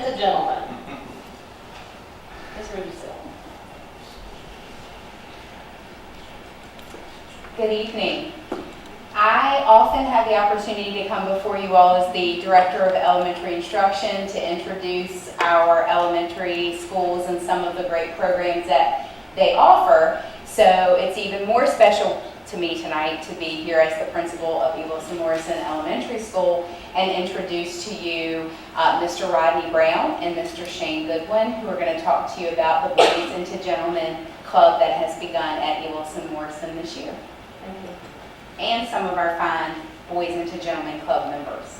and to gentlemen. Ms. Rudisil. Good evening. I often have the opportunity to come before you all as the Director of Elementary Instruction to introduce our elementary schools and some of the great programs that they offer. So it's even more special to me tonight to be here as the principal of B.I.G. Morrison Elementary School and introduce to you Mr. Rodney Brown and Mr. Shane Goodwin, who are going to talk to you about the Boys and to Gentlemen Club that has begun at B.I.G. Morrison this year. Thank you. And some of our fine Boys and to Gentlemen Club members.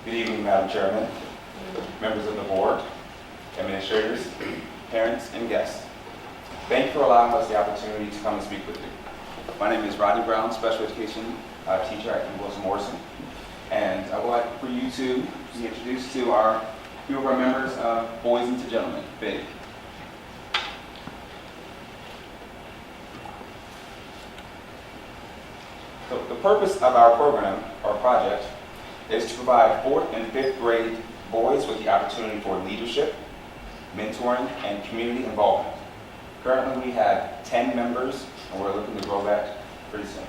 Good evening, Madam Chairman, members of the board, administrators, parents, and guests. Thank you for allowing us the opportunity to come and speak with you. My name is Rodney Brown, special education teacher at B.I.G. Morrison, and I would like for you to be introduced to a few of our members of Boys and to Gentlemen, B.I.G. So the purpose of our program, or project, is to provide 4th and 5th grade boys with the opportunity for leadership, mentoring, and community involvement. Currently, we have 10 members, and we're looking to grow that pretty soon.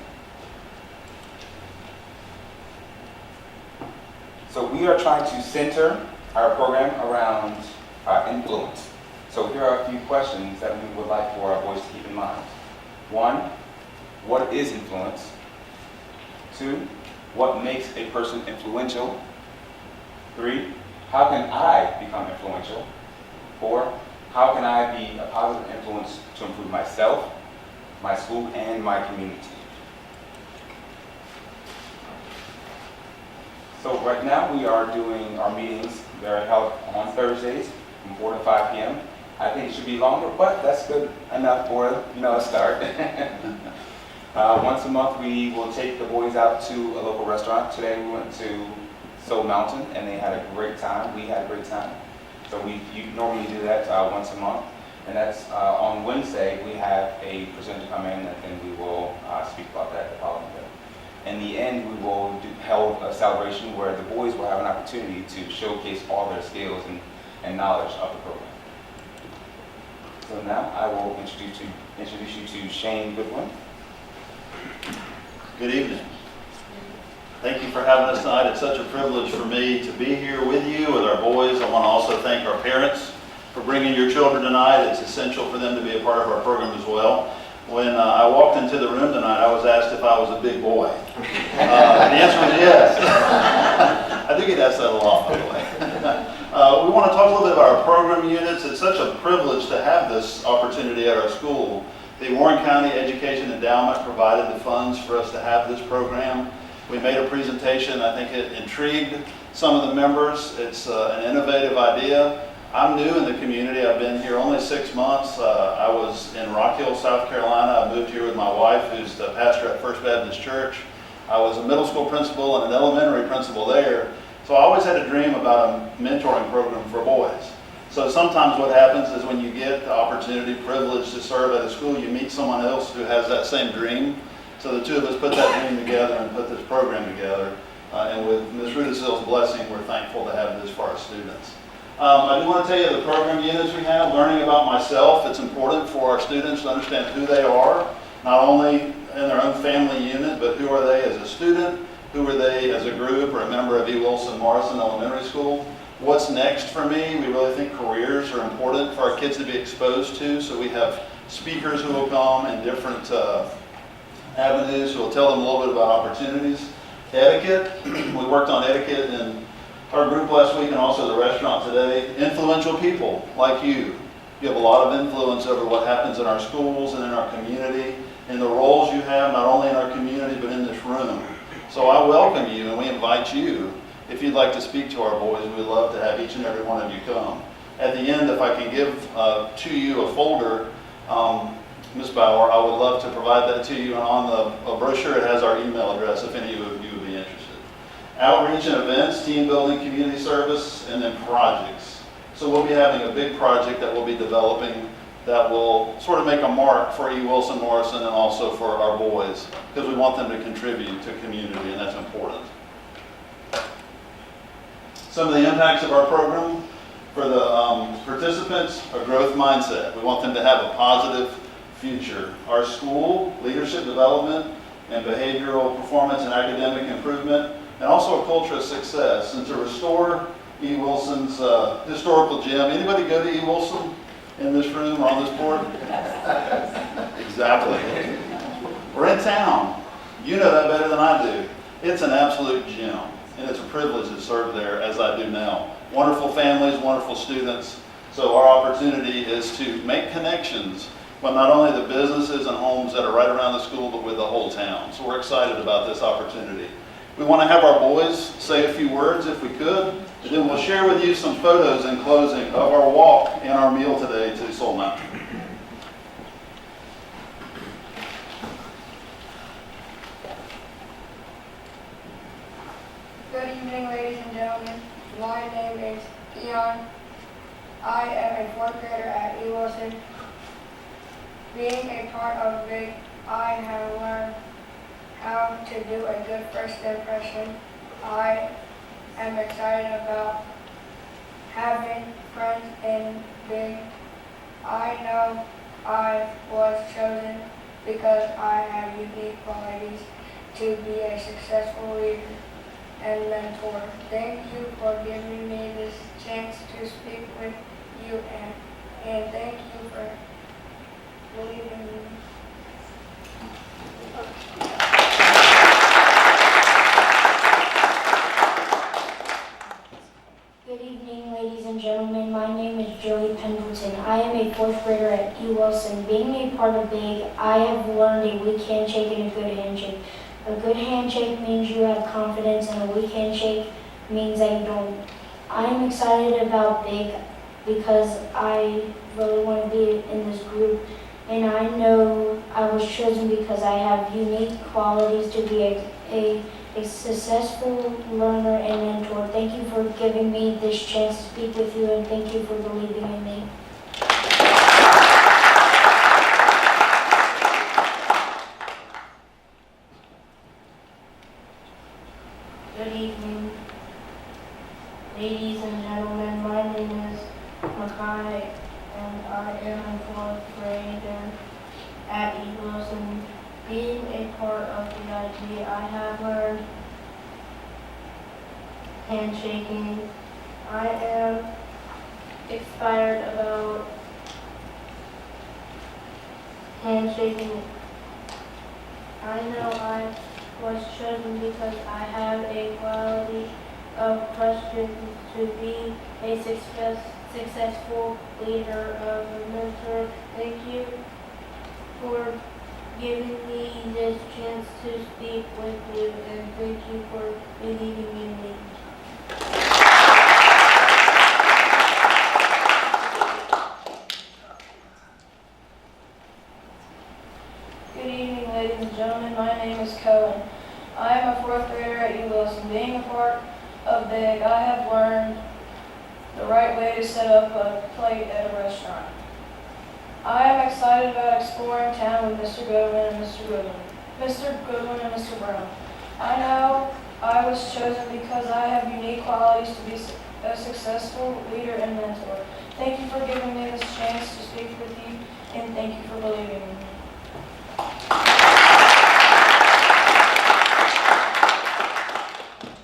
So we are trying to center our program around influence. So here are a few questions that we would like for our boys to keep in mind. 1, what is influence? 2, what makes a person influential? 3, how can I become influential? 4, how can I be a positive influence to improve myself, my school, and my community? So right now we are doing our meetings. They're held on Thursdays from 4 to 5 p.m. I think it should be longer, but that's good enough for a start. Once a month, we will take the boys out to a local restaurant. Today, we went to Soul Mountain, and they had a great time. We had a great time. So you normally do that once a month. And that's on Wednesday, we have a presenter come in, and then we will speak about that the following day. In the end, we will hold a celebration where the boys will have an opportunity to showcase all their skills and knowledge of the program. So now, I will introduce you to Shane Goodwin. Good evening. Thank you for having us tonight. It's such a privilege for me to be here with you, with our boys. I want to also thank our parents for bringing your children tonight. It's essential for them to be a part of our program as well. When I walked into the room tonight, I was asked if I was a big boy. The answer was yes. I do get asked that a lot, by the way. We want to talk a little bit about our program units. It's such a privilege to have this opportunity at our school. The Warren County Education Endowment provided the funds for us to have this program. We made a presentation. I think it intrigued some of the members. It's an innovative idea. I'm new in the community. I've been here only 6 months. I was in Rock Hill, South Carolina. I moved here with my wife, who's the pastor at First Baptist Church. I was a middle school principal and an elementary principal there. So I always had a dream about a mentoring program for boys. So sometimes what happens is when you get the opportunity, privilege to serve at a school, you meet someone else who has that same dream. So the two of us put that dream together and put this program together. And with Ms. Rudisil's blessing, we're thankful to have this for our students. I do want to tell you the program units we have, learning about myself. It's important for our students to understand who they are, not only in their own family unit, but who are they as a student, who are they as a group or a member of E. Wilson Morrison Elementary School. What's next for me? We really think careers are important for our kids to be exposed to, so we have speakers who will come in different avenues who will tell them a little bit about opportunities. Etiquette, we worked on etiquette in our group last week and also the restaurant today. Influential people like you. You have a lot of influence over what happens in our schools and in our community, and the roles you have not only in our community but in this room. So I welcome you and we invite you. If you'd like to speak to our boys, we'd love to have each and every one of you come. At the end, if I can give to you a folder, Ms. Bauer, I would love to provide that to you. And on the brochure, it has our email address if any of you would be interested. outreach and events, team building, community service, and then projects. So we'll be having a big project that we'll be developing that will sort of make a mark for E. Wilson Morrison and also for our boys, because we want them to contribute to community, and that's important. Some of the impacts of our program for the participants, a growth mindset. We want them to have a positive future. Our school, leadership development, and behavioral performance and academic improvement, and also a culture of success. And to restore E. Wilson's historical gem. Anybody go to E. Wilson in this room or on this board? Exactly. We're in town. You know that better than I do. It's an absolute gem, and it's a privilege to serve there as I do now. Wonderful families, wonderful students. So our opportunity is to make connections with not only the businesses and homes that are right around the school, but with the whole town. So we're excited about this opportunity. We want to have our boys say a few words if we could, and then we'll share with you some photos in closing of our walk and our meal today to Soul Mountain. Good evening, ladies and gentlemen. My name is Ian. I am a fourth grader at E. Wilson. Being a part of B.I.G, I have learned how to do a good first impression. I am excited about having friends in B.I.G. I know I was chosen because I have unique qualities to be a successful leader and mentor. Thank you for giving me this chance to speak with you, and thank you for believing in me. Good evening, ladies and gentlemen. My name is Joey Pendleton. I am a fourth grader at E. Wilson. Being a part of B.I.G, I have learned a weak handshake and a good handshake. A good handshake means you have confidence, and a weak handshake means that you don't. I am excited about B.I.G because I really want to be in this group, and I know I was chosen because I have unique qualities to be a successful learner and mentor. Thank you for giving me this chance to speak with you, and thank you for believing in me. Good evening, ladies and gentlemen. My name is Makai, and I am in fourth grade at E. Wilson. Being a part of B.I.G, I have learned handshaking. I am excited about handshaking. I know I was chosen because I have a quality of question to be a successful leader of a mentor. Thank you for giving me this chance to speak with you, and thank you for believing in me. Good evening, ladies and gentlemen. My name is Cohen. I am a fourth grader at U. Wilson. Being a part of B.I.G, I have learned the right way to set up a plate at a restaurant. I am excited about exploring town with Mr. Goodwin and Mr. Brown. I know I was chosen because I have unique qualities to be a successful leader and mentor. Thank you for giving me this chance to speak with you, and thank you for believing in me.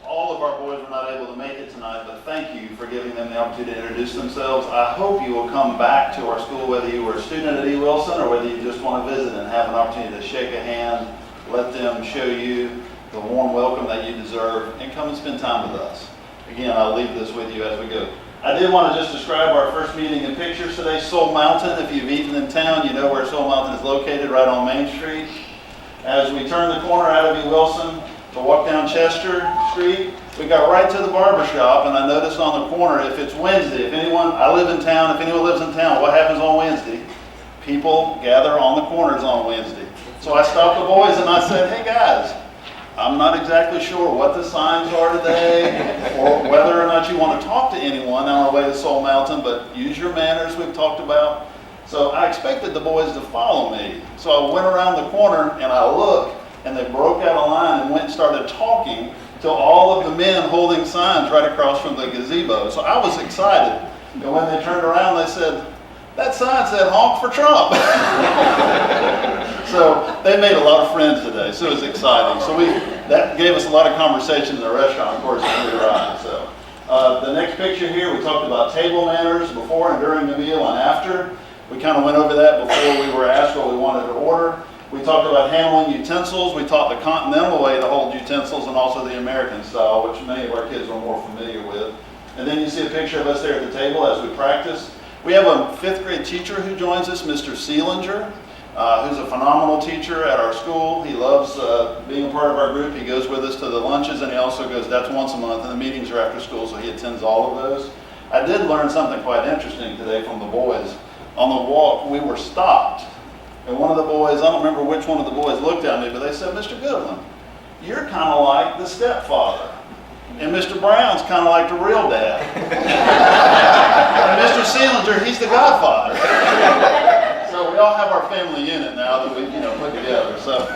All of our boys were not able to make it tonight, but thank you for giving them the opportunity to introduce themselves. I hope you will come back to our school, whether you were a student at E. Wilson or whether you just want to visit and have an opportunity to shake a hand, let them show you the warm welcome that you deserve, and come and spend time with us. Again, I'll leave this with you as we go. I did want to just describe our first meeting in pictures today. Soul Mountain, if you've eaten in town, you know where Soul Mountain is located, right on Main Street. As we turn the corner out of E. Wilson to walk down Chester Street, we got right to the barber shop, and I noticed on the corner, if it's Wednesday, I live in town, if anyone lives in town, what happens on Wednesday? People gather on the corners on Wednesday. So I stopped the boys and I said, hey guys, I'm not exactly sure what the signs are today or whether or not you want to talk to anyone on our way to Soul Mountain, but use your manners we've talked about. So I expected the boys to follow me. So I went around the corner and I looked, and they broke out of line and went and started talking to all of the men holding signs right across from the gazebo. So I was excited. And when they turned around, they said, "That sign said honk for Trump." So they made a lot of friends today, so it was exciting. So that gave us a lot of conversation in the restaurant, of course, when we arrived. So the next picture here, we talked about table manners before and during the meal and after. We kind of went over that before we were asked what we wanted to order. We talked about handling utensils. We taught the continental way to hold utensils and also the American style, which many of our kids are more familiar with. And then you see a picture of us there at the table as we practice. We have a 5th grade teacher who joins us, Mr. Seelinger, who's a phenomenal teacher at our school. He loves being a part of our group. He goes with us to the lunches, and he also goes, that's once a month, and the meetings are after school, so he attends all of those. I did learn something quite interesting today from the boys. On the walk, we were stopped. And one of the boys, I don't remember which one of the boys looked at me, but they said, "Mr. Goodwin, you're kind of like the stepfather. And Mr. Brown's kind of like the real dad. And Mr. Seelinger, he's the godfather." So we all have our family unit now that we, put together. So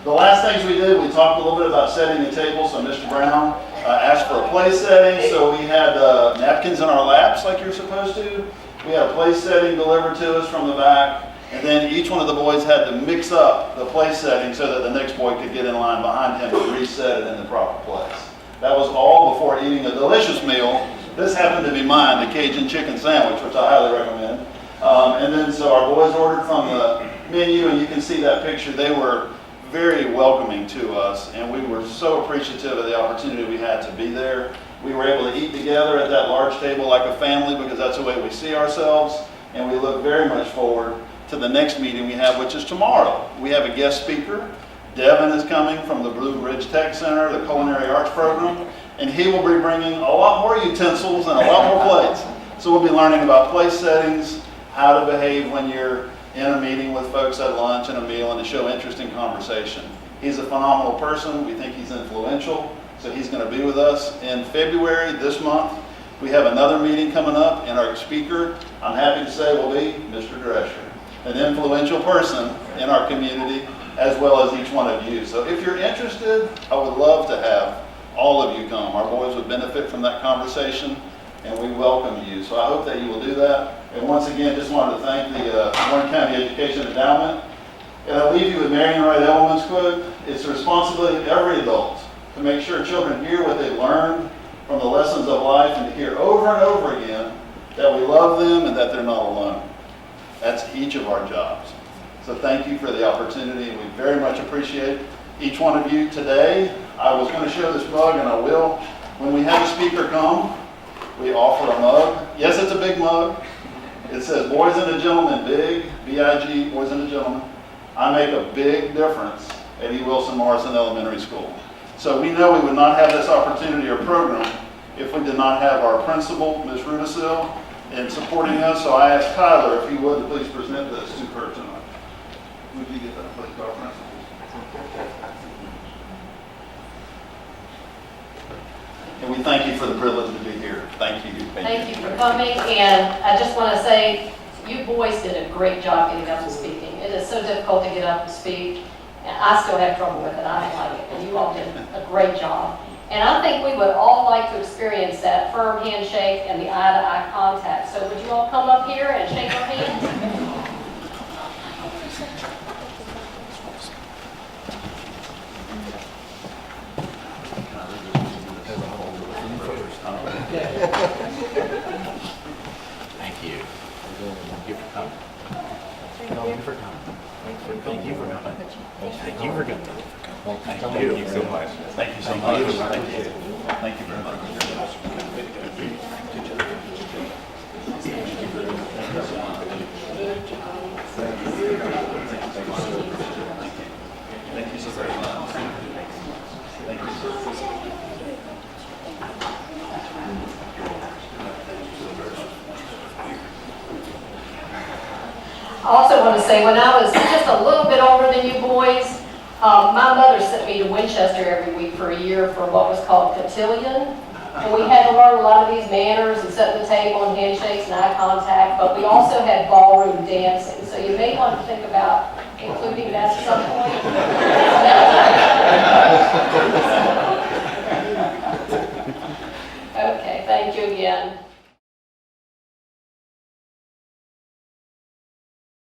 the last things we did, we talked a little bit about setting the table. So Mr. Brown asked for a place setting. So we had napkins in our laps like you're supposed to. We had a place setting delivered to us from the back. And then each one of the boys had to mix up the place setting so that the next boy could get in line behind him and reset it in the proper place. That was all before eating a delicious meal. This happened to be mine, the Cajun chicken sandwich, which I highly recommend. And then so our boys ordered from the menu, and you can see that picture. They were very welcoming to us, and we were so appreciative of the opportunity we had to be there. We were able to eat together at that large table like a family because that's the way we see ourselves, and we look very much forward to the next meeting we have, which is tomorrow. We have a guest speaker. Devin is coming from the Blue Ridge Tech Center, the Culinary Arts Program, and he will be bringing a lot more utensils and a lot more plates. So we'll be learning about place settings, how to behave when you're in a meeting with folks at lunch and a meal, and to show interest in conversation. He's a phenomenal person. We think he's influential, so he's going to be with us in February this month. We have another meeting coming up, and our speaker, I'm happy to say, will be Mr. Drescher, an influential person in our community, as well as each one of you. So if you're interested, I would love to have all of you come. Our boys would benefit from that conversation, and we welcome you. So I hope that you will do that. And once again, just wanted to thank the Warren County Education Endowment. And I leave you with Marion Wright Edelman's quote: "It's the responsibility of every adult to make sure children hear what they've learned from the lessons of life, and to hear over and over again that we love them and that they're not alone." That's each of our jobs. So thank you for the opportunity, and we very much appreciate each one of you today. I was going to show this mug, and I will. When we have a speaker come, we offer a mug. Yes, it's a big mug. It says Boys and a Gentleman, big, B.I.G, Boys and a Gentleman. I make a big difference at E. Wilson Morrison Elementary School. So we know we would not have this opportunity or program if we did not have our principal, Ms. Rudisil, in supporting us. So I asked Tyler if he would please present this to her tonight. Would you get that, please, our principal? And we thank you for the privilege to be here. Thank you. Thank you for coming, and I just want to say, you boys did a great job getting up and speaking. It is so difficult to get up and speak, and I still have trouble with it. I don't like it, and you all did a great job. And I think we would all like to experience that firm handshake and the eye-to-eye contact. So would you all come up here and shake our hands? Thank you. Thank you for coming. Thank you for coming. Thank you for coming. Thank you for coming. Thank you so much. Thank you so much. Thank you. Thank you very much. Thank you so very much. Thank you so much. I also want to say, when I was just a little bit older than you boys, My mother sent me to Winchester every week for a year for what was called cotillion. And we had to learn a lot of these manners and setting the table and handshakes and eye contact, but we also had ballroom dancing. So you may want to think about including that at some point. Okay, thank you again.